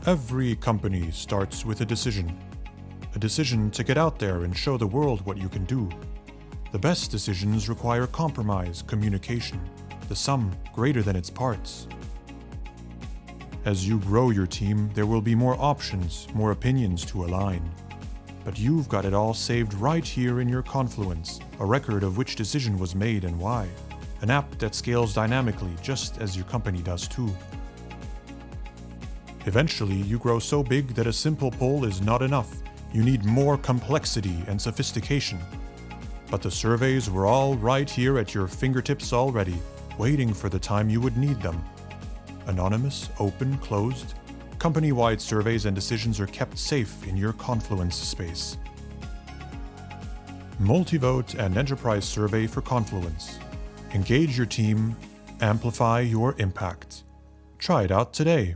Every company starts with a decision. A decision to get out there and show the world what you can do. The best decisions require compromise, communication, the sum greater than its parts. As you grow your team, there will be more options, more opinions to align. But you've got it all saved right here in your Confluence, a record of which decision was made and why. An app that scales dynamically just as your company does too. Eventually, you grow so big that a simple poll is not enough. You need more complexity and sophistication. But the surveys were all right here at your fingertips already, waiting for the time you would need them. Anonymous, open, closed. Company-wide surveys and decisions are kept safe in your Confluence space. Multivote and Enterprise Survey for Confluence. Engage your team, amplify your impact. Try it out today.